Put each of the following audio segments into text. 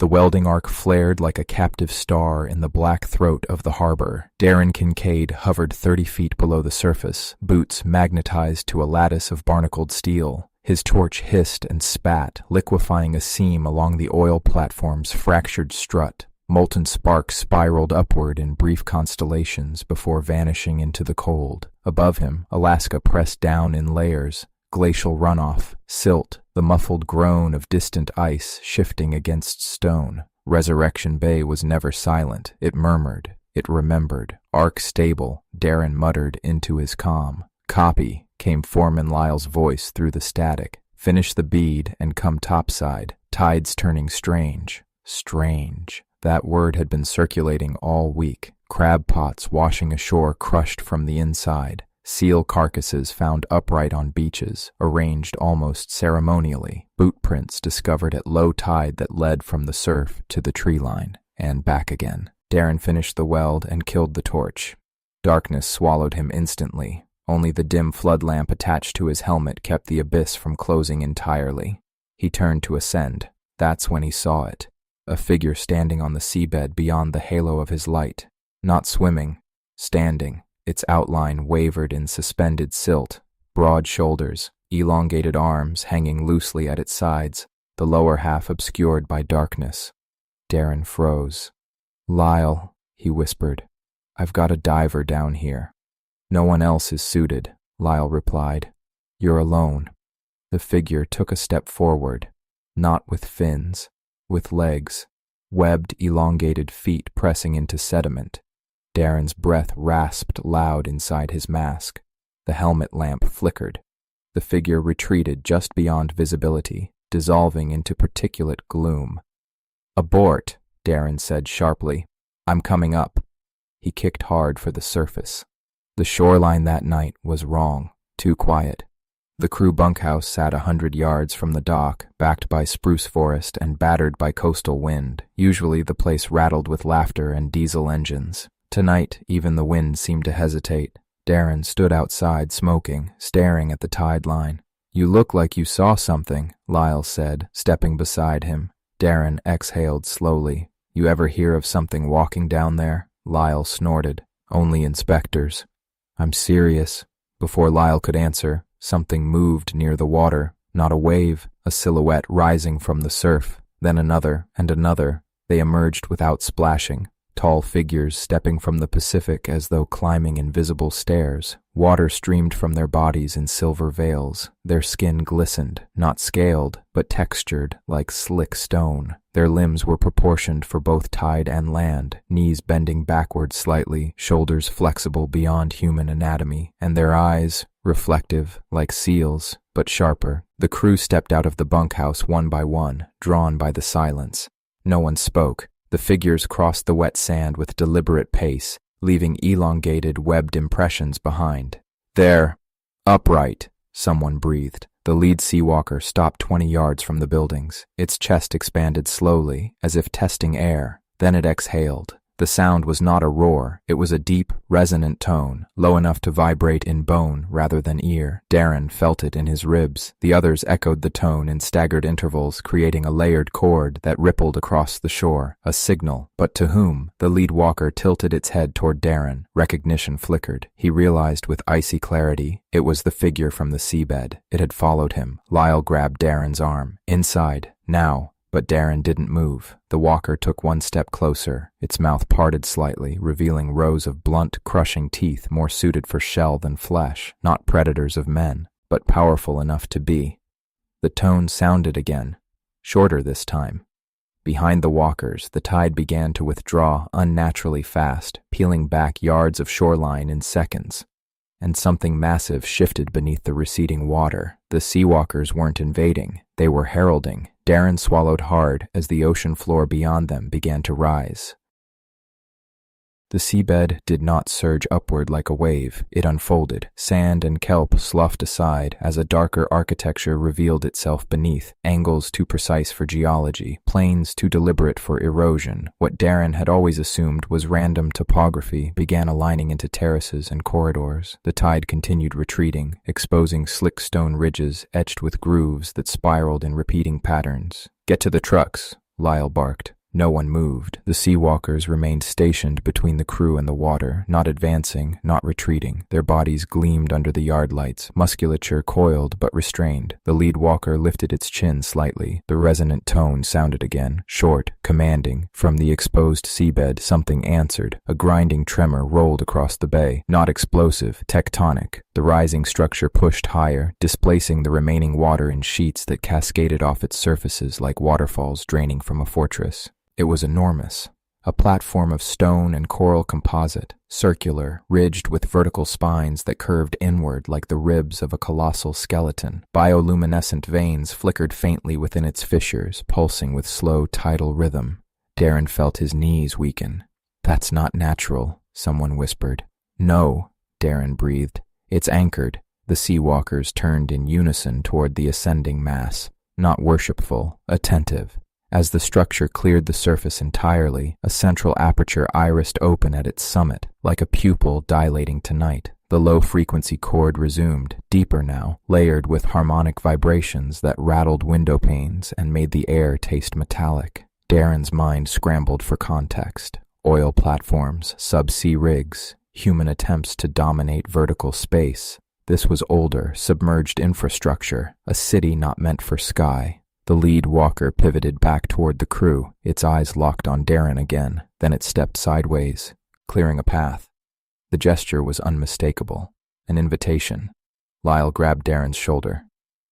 The welding arc flared like a captive star in the black throat of the harbor. Darren Kincaid hovered 30 feet below the surface, boots magnetized to a lattice of barnacled steel. His torch hissed and spat, liquefying a seam along the oil platform's fractured strut. Molten sparks spiraled upward in brief constellations before vanishing into the cold. Above him, Alaska pressed down in layers. Glacial runoff, silt, the muffled groan of distant ice shifting against stone. Resurrection Bay was never silent. It murmured. It remembered. Arc stable, Darren muttered into his calm. Copy, came Foreman Lyle's voice through the static. Finish the bead and come topside. Tide's turning strange. Strange. That word had been circulating all week. Crab pots washing ashore crushed from the inside. Seal carcasses found upright on beaches, arranged almost ceremonially. Boot prints discovered at low tide that led from the surf to the tree line, and back again. Darren finished the weld and killed the torch. Darkness swallowed him instantly. Only the dim flood lamp attached to his helmet kept the abyss from closing entirely. He turned to ascend. That's when he saw it. A figure standing on the seabed beyond the halo of his light. Not swimming, standing. Its outline wavered in suspended silt, broad shoulders, elongated arms hanging loosely at its sides, the lower half obscured by darkness. Darren froze. "Lyle," he whispered, "I've got a diver down here." "No one else is suited," Lyle replied. "You're alone." The figure took a step forward, not with fins, with legs, webbed, elongated feet pressing into sediment. Darren's breath rasped loud inside his mask. The helmet lamp flickered. The figure retreated just beyond visibility, dissolving into particulate gloom. "Abort," Darren said sharply. "I'm coming up." He kicked hard for the surface. The shoreline that night was wrong, too quiet. The crew bunkhouse sat 100 yards from the dock, backed by spruce forest and battered by coastal wind. Usually the place rattled with laughter and diesel engines. Tonight, even the wind seemed to hesitate. Darren stood outside smoking, staring at the tide line. "You look like you saw something," Lyle said, stepping beside him. Darren exhaled slowly. "You ever hear of something walking down there?" Lyle snorted. "Only inspectors." "I'm serious." Before Lyle could answer, something moved near the water. Not a wave, a silhouette rising from the surf. Then another and another. They emerged without splashing. Tall figures stepping from the Pacific as though climbing invisible stairs. Water streamed from their bodies in silver veils. Their skin glistened, not scaled, but textured like slick stone. Their limbs were proportioned for both tide and land, knees bending backward slightly, shoulders flexible beyond human anatomy, and their eyes, reflective, like seals, but sharper. The crew stepped out of the bunkhouse one by one, drawn by the silence. No one spoke. The figures crossed the wet sand with deliberate pace, leaving elongated, webbed impressions behind. "There, upright," someone breathed. The lead seawalker stopped 20 yards from the buildings. Its chest expanded slowly, as if testing air. Then it exhaled. The sound was not a roar. It was a deep, resonant tone, low enough to vibrate in bone rather than ear. Darren felt it in his ribs. The others echoed the tone in staggered intervals, creating a layered chord that rippled across the shore. A signal. But to whom? The lead walker tilted its head toward Darren. Recognition flickered. He realized with icy clarity it was the figure from the seabed. It had followed him. Lyle grabbed Darren's arm. "Inside. Now." But Darren didn't move. The walker took one step closer. Its mouth parted slightly, revealing rows of blunt, crushing teeth more suited for shell than flesh, not predators of men, but powerful enough to be. The tone sounded again, shorter this time. Behind the walkers, the tide began to withdraw unnaturally fast, peeling back yards of shoreline in seconds. And something massive shifted beneath the receding water. The seawalkers weren't invading, they were heralding. Darren swallowed hard as the ocean floor beyond them began to rise. The seabed did not surge upward like a wave. It unfolded. Sand and kelp sloughed aside as a darker architecture revealed itself beneath, angles too precise for geology, planes too deliberate for erosion. What Darren had always assumed was random topography began aligning into terraces and corridors. The tide continued retreating, exposing slick stone ridges etched with grooves that spiraled in repeating patterns. "Get to the trucks," Lyle barked. No one moved. The Seawalkers remained stationed between the crew and the water, not advancing, not retreating. Their bodies gleamed under the yard lights, musculature coiled but restrained. The lead walker lifted its chin slightly. The resonant tone sounded again, short, commanding. From the exposed seabed, something answered. A grinding tremor rolled across the bay, not explosive, tectonic. The rising structure pushed higher, displacing the remaining water in sheets that cascaded off its surfaces like waterfalls draining from a fortress. It was enormous, a platform of stone and coral composite, circular, ridged with vertical spines that curved inward like the ribs of a colossal skeleton. Bioluminescent veins flickered faintly within its fissures, pulsing with slow tidal rhythm. Darren felt his knees weaken. "That's not natural," someone whispered. "No," Darren breathed. "It's anchored." The Seawalkers turned in unison toward the ascending mass, not worshipful, attentive. As the structure cleared the surface entirely, a central aperture irised open at its summit, like a pupil dilating to night. The low-frequency chord resumed, deeper now, layered with harmonic vibrations that rattled window panes and made the air taste metallic. Darren's mind scrambled for context. Oil platforms, subsea rigs, human attempts to dominate vertical space. This was older, submerged infrastructure, a city not meant for sky. The lead walker pivoted back toward the crew, its eyes locked on Darren again. Then it stepped sideways, clearing a path. The gesture was unmistakable, an invitation. Lyle grabbed Darren's shoulder.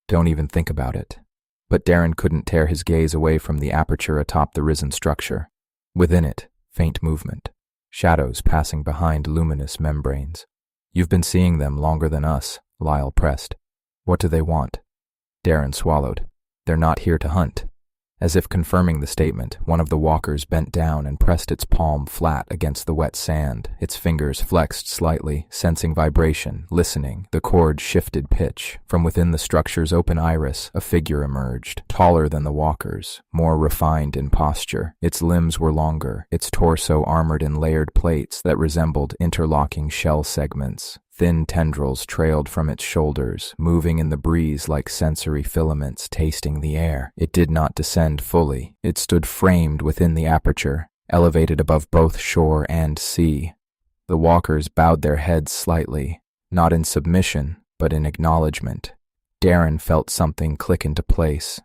"Don't even think about it." But Darren couldn't tear his gaze away from the aperture atop the risen structure. Within it, faint movement, shadows passing behind luminous membranes. "You've been seeing them longer than us," Lyle pressed. "What do they want?" Darren swallowed. "They're not here to hunt." As if confirming the statement, one of the walkers bent down and pressed its palm flat against the wet sand. Its fingers flexed slightly, sensing vibration, listening. The cord shifted pitch. From within the structure's open iris, a figure emerged, taller than the walkers, more refined in posture. Its limbs were longer, its torso armored in layered plates that resembled interlocking shell segments. Thin tendrils trailed from its shoulders, moving in the breeze like sensory filaments tasting the air. It did not descend fully. It stood framed within the aperture, elevated above both shore and sea. The walkers bowed their heads slightly, not in submission, but in acknowledgement. Darren felt something click into place.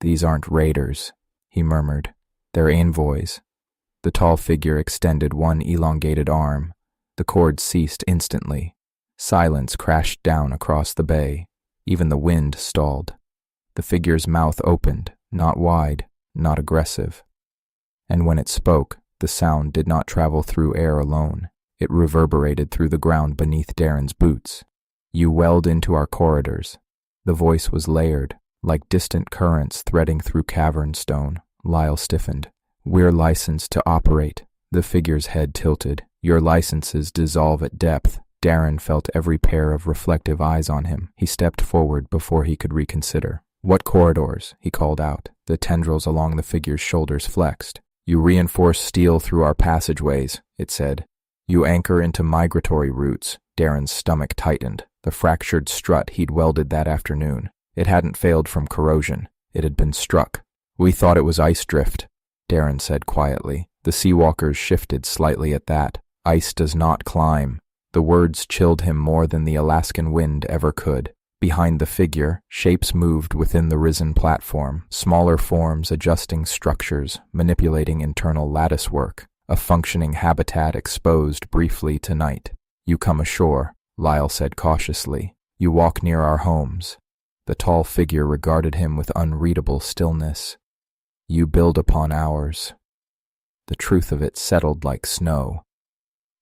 "These aren't raiders," he murmured. "They're envoys." The tall figure extended one elongated arm. The cord ceased instantly. Silence crashed down across the bay. Even the wind stalled. The figure's mouth opened, not wide, not aggressive. And when it spoke, the sound did not travel through air alone. It reverberated through the ground beneath Darren's boots. "You welled into our corridors." The voice was layered, like distant currents threading through cavern stone. Lyle stiffened. "We're licensed to operate." The figure's head tilted. "Your licenses dissolve at depth." Darren felt every pair of reflective eyes on him. He stepped forward before he could reconsider. "What corridors?" he called out. The tendrils along the figure's shoulders flexed. "You reinforce steel through our passageways," it said. "You anchor into migratory routes." Darren's stomach tightened. The fractured strut he'd welded that afternoon. It hadn't failed from corrosion. It had been struck. "We thought it was ice drift," Darren said quietly. The Seawalkers shifted slightly at that. "Ice does not climb." The words chilled him more than the Alaskan wind ever could. Behind the figure, shapes moved within the risen platform, smaller forms adjusting structures, manipulating internal lattice work, a functioning habitat exposed briefly to night. "You come ashore," Lyle said cautiously. "You walk near our homes." The tall figure regarded him with unreadable stillness. "You build upon ours." The truth of it settled like snow.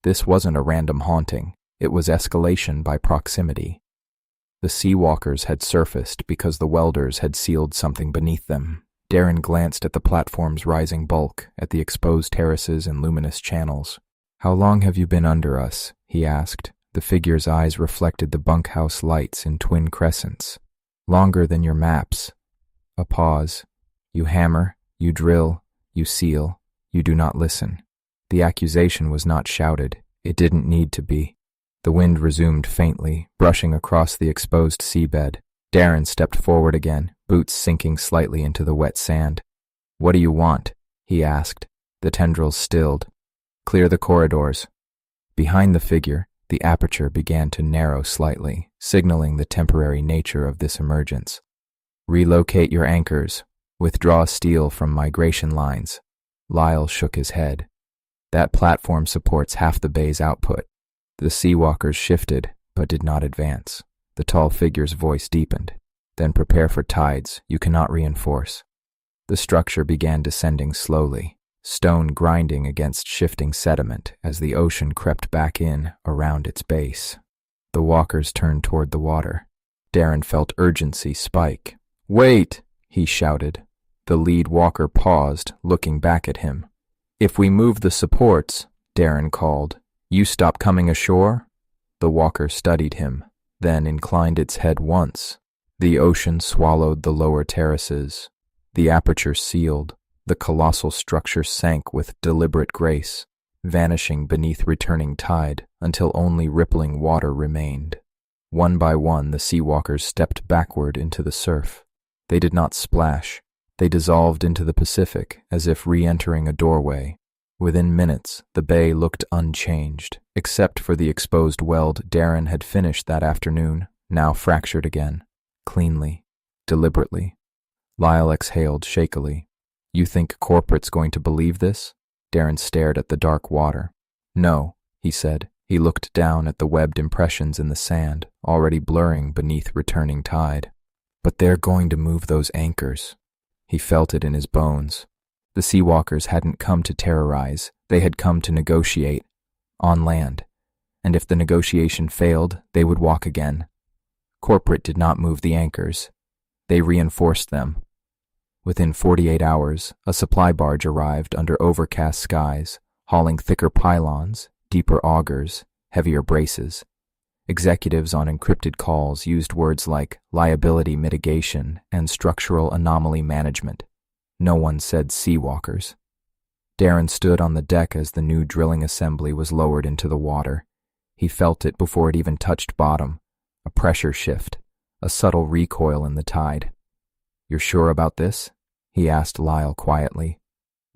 This wasn't a random haunting. It was escalation by proximity. The Seawalkers had surfaced because the Wielders had sealed something beneath them. Darren glanced at the platform's rising bulk, at the exposed terraces and luminous channels. "How long have you been under us?" he asked. The figure's eyes reflected the bunkhouse lights in twin crescents. "Longer than your maps." A pause. "You hammer, you drill, you seal, you do not listen." The accusation was not shouted. It didn't need to be. The wind resumed faintly, brushing across the exposed seabed. Darren stepped forward again, boots sinking slightly into the wet sand. "What do you want?" he asked. The tendrils stilled. "Clear the corridors." Behind the figure, the aperture began to narrow slightly, signaling the temporary nature of this emergence. "Relocate your anchors. Withdraw steel from migration lines." Lyle shook his head. "That platform supports half the bay's output." The Seawalkers shifted, but did not advance. The tall figure's voice deepened. "Then prepare for tides. You cannot reinforce." The structure began descending slowly, stone grinding against shifting sediment as the ocean crept back in around its base. The walkers turned toward the water. Darren felt urgency spike. "Wait!" he shouted. The lead walker paused, looking back at him. "If we move the supports," Darren called, "you stop coming ashore?" The walker studied him, then inclined its head once. The ocean swallowed the lower terraces. The aperture sealed. The colossal structure sank with deliberate grace, vanishing beneath returning tide until only rippling water remained. One by one, the Seawalkers stepped backward into the surf. They did not splash. They dissolved into the Pacific as if re-entering a doorway. Within minutes, the bay looked unchanged, except for the exposed weld Darren had finished that afternoon, now fractured again, cleanly, deliberately. Lyle exhaled shakily. "You think corporate's going to believe this?" Darren stared at the dark water. "No," he said. He looked down at the webbed impressions in the sand, already blurring beneath returning tide. "But they're going to move those anchors." He felt it in his bones. The Seawalkers hadn't come to terrorize. They had come to negotiate, on land. And if the negotiation failed, they would walk again. Corporate did not move the anchors. They reinforced them. Within 48 hours, a supply barge arrived under overcast skies, hauling thicker pylons, deeper augers, heavier braces. Executives on encrypted calls used words like liability mitigation and structural anomaly management. No one said Seawalkers. Darren stood on the deck as the new drilling assembly was lowered into the water. He felt it before it even touched bottom, a pressure shift, a subtle recoil in the tide. "You're sure about this?" he asked Lyle quietly.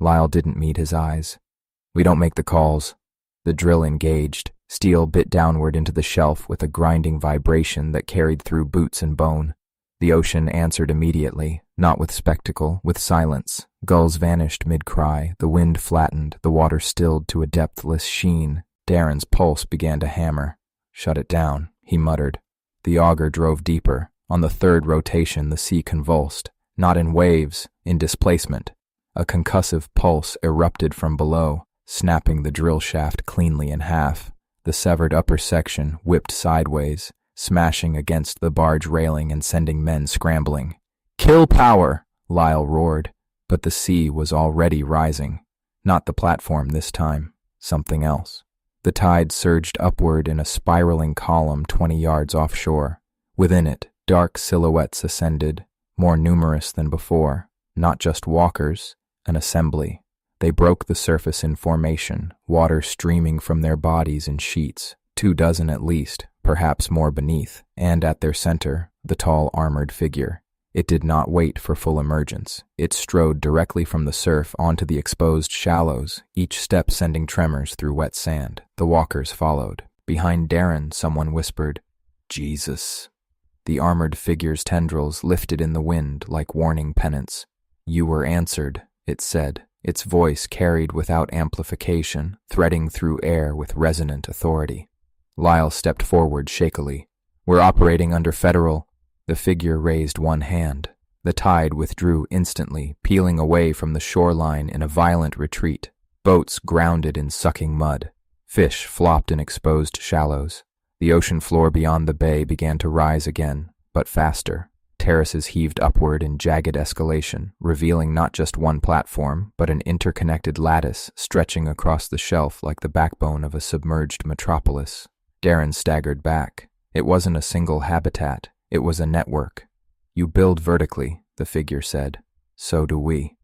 Lyle didn't meet his eyes. "We don't make the calls." The drill engaged. Steel bit downward into the shelf with a grinding vibration that carried through boots and bone. The ocean answered immediately, not with spectacle, with silence. Gulls vanished mid-cry, the wind flattened, the water stilled to a depthless sheen. Darren's pulse began to hammer. "Shut it down," he muttered. The auger drove deeper. On the third rotation, the sea convulsed, not in waves, in displacement. A concussive pulse erupted from below, snapping the drill shaft cleanly in half. The severed upper section whipped sideways, smashing against the barge railing and sending men scrambling. "Kill power!" Lyle roared, but the sea was already rising. Not the platform this time, something else. The tide surged upward in a spiraling column 20 yards offshore. Within it, dark silhouettes ascended, more numerous than before, not just walkers, an assembly. They broke the surface in formation, water streaming from their bodies in sheets, 24 at least, perhaps more beneath, and at their center, the tall armored figure. It did not wait for full emergence. It strode directly from the surf onto the exposed shallows, each step sending tremors through wet sand. The walkers followed. Behind Darren, someone whispered, "Jesus." The armored figure's tendrils lifted in the wind like warning pennants. "You were answered," it said. Its voice carried without amplification, threading through air with resonant authority. Lyle stepped forward shakily. "We're operating under federal—" The figure raised one hand. The tide withdrew instantly, peeling away from the shoreline in a violent retreat. Boats grounded in sucking mud. Fish flopped in exposed shallows. The ocean floor beyond the bay began to rise again, but faster. Terraces heaved upward in jagged escalation, revealing not just one platform, but an interconnected lattice stretching across the shelf like the backbone of a submerged metropolis. Darren staggered back. It wasn't a single habitat. It was a network. "You build vertically," the figure said. "So do we."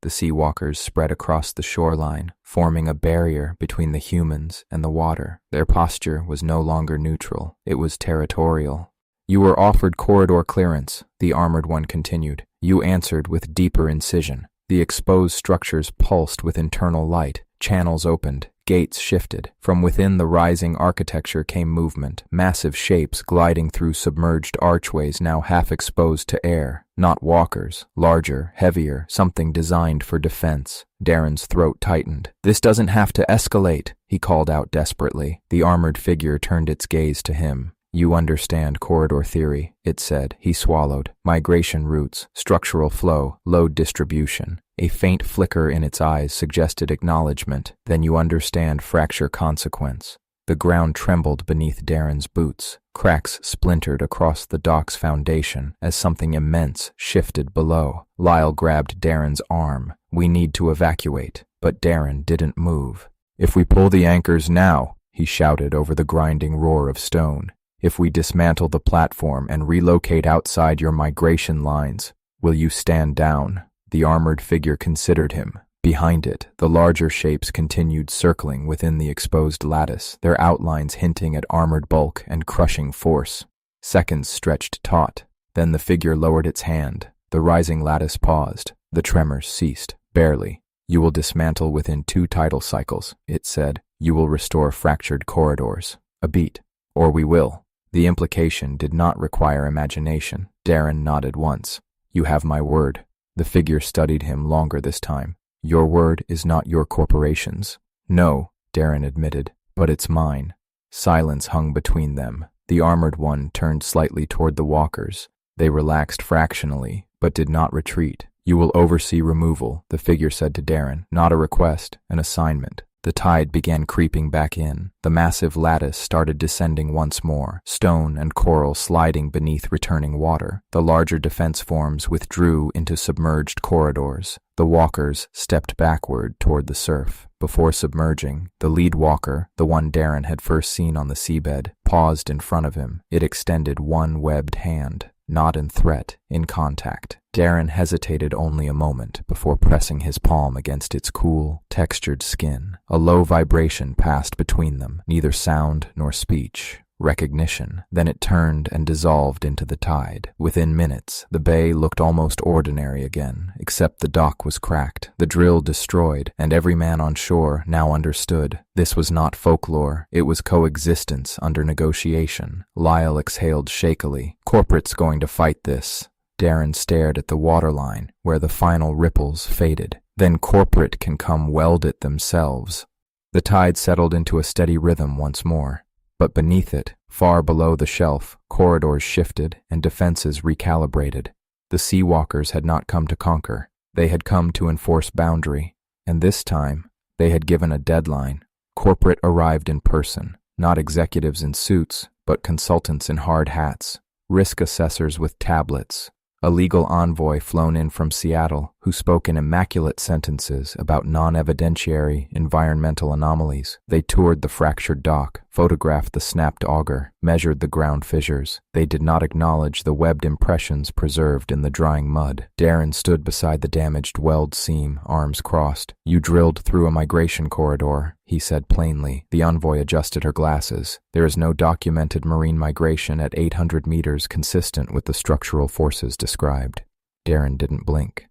The Seawalkers spread across the shoreline, forming a barrier between the humans and the water. Their posture was no longer neutral. It was territorial. "You were offered corridor clearance," the armored one continued. "You answered with deeper incision. The exposed structures pulsed with internal light, channels opened, gates shifted. From within the rising architecture came movement, massive shapes gliding through submerged archways now half exposed to air. Not walkers, larger, heavier, something designed for defense. Darren's throat tightened. "This doesn't have to escalate," he called out desperately. The armored figure turned its gaze to him. "You understand corridor theory," it said. He swallowed. "Migration routes, structural flow, load distribution." A faint flicker in its eyes suggested acknowledgement. "Then you understand fracture consequence." The ground trembled beneath Darren's boots. Cracks splintered across the dock's foundation as something immense shifted below. Lyle grabbed Darren's arm. "We need to evacuate." But Darren didn't move. "If we pull the anchors now," he shouted over the grinding roar of stone. "If we dismantle the platform and relocate outside your migration lines, will you stand down?" The armored figure considered him. Behind it, the larger shapes continued circling within the exposed lattice, their outlines hinting at armored bulk and crushing force. Seconds stretched taut. Then the figure lowered its hand. The rising lattice paused. The tremors ceased, barely. "You will dismantle within 2 tidal cycles," it said. "You will restore fractured corridors." A beat. "Or we will." The implication did not require imagination. Darren nodded once. "You have my word." The figure studied him longer this time. "Your word is not your corporation's." "No," Darren admitted, "but it's mine." Silence hung between them. The armored one turned slightly toward the walkers. They relaxed fractionally, but did not retreat. "You will oversee removal," the figure said to Darren. "Not a request, an assignment." The tide began creeping back in. The massive lattice started descending once more, stone and coral sliding beneath returning water. The larger defense forms withdrew into submerged corridors. The walkers stepped backward toward the surf. Before submerging, the lead walker, the one Darren had first seen on the seabed, paused in front of him. It extended one webbed hand. Not in threat, in contact. Darren hesitated only a moment before pressing his palm against its cool, textured skin. A low vibration passed between them, neither sound nor speech. Recognition. Then it turned and dissolved into the tide. Within minutes, the bay looked almost ordinary again, except the dock was cracked, the drill destroyed, and every man on shore now understood. This was not folklore, it was coexistence under negotiation. Lyle exhaled shakily. "Corporate's going to fight this." Darren stared at the waterline, where the final ripples faded. "Then corporate can come weld it themselves." The tide settled into a steady rhythm once more. But beneath it, far below the shelf, corridors shifted and defenses recalibrated. The sea walkers had not come to conquer. They had come to enforce boundary. And this time, they had given a deadline. Corporate arrived in person, not executives in suits, but consultants in hard hats, risk assessors with tablets, a legal envoy flown in from Seattle who spoke in immaculate sentences about non-evidentiary environmental anomalies. They toured the fractured dock, photographed the snapped auger, measured the ground fissures. They did not acknowledge the webbed impressions preserved in the drying mud. Darren stood beside the damaged weld seam, arms crossed. "You drilled through a migration corridor," he said plainly. The envoy adjusted her glasses. "There is no documented marine migration at 800 meters consistent with the structural forces described." Darren didn't blink.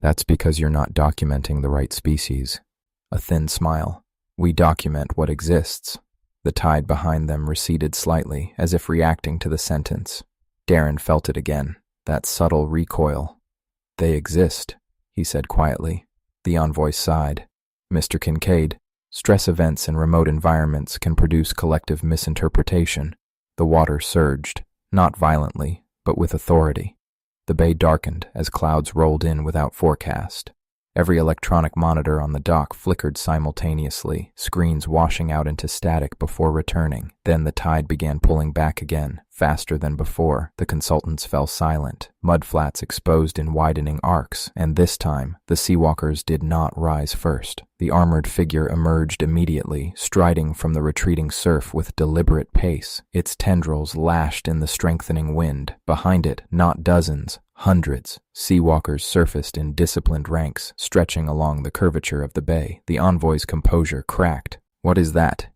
"That's because you're not documenting the right species." A thin smile. "We document what exists." The tide behind them receded slightly, as if reacting to the sentence. Darren felt it again, that subtle recoil. "They exist," he said quietly. The envoy sighed. "Mr. Kincaid, stress events in remote environments can produce collective misinterpretation." The water surged, not violently, but with authority. The bay darkened as clouds rolled in without forecast. Every electronic monitor on the dock flickered simultaneously, screens washing out into static before returning. Then the tide began pulling back again, faster than before. The consultants fell silent, mudflats exposed in widening arcs, and this time, the seawalkers did not rise first. The armored figure emerged immediately, striding from the retreating surf with deliberate pace. Its tendrils lashed in the strengthening wind. Behind it, not dozens, hundreds. Seawalkers surfaced in disciplined ranks, stretching along the curvature of the bay. The envoy's composure cracked. "What is that?"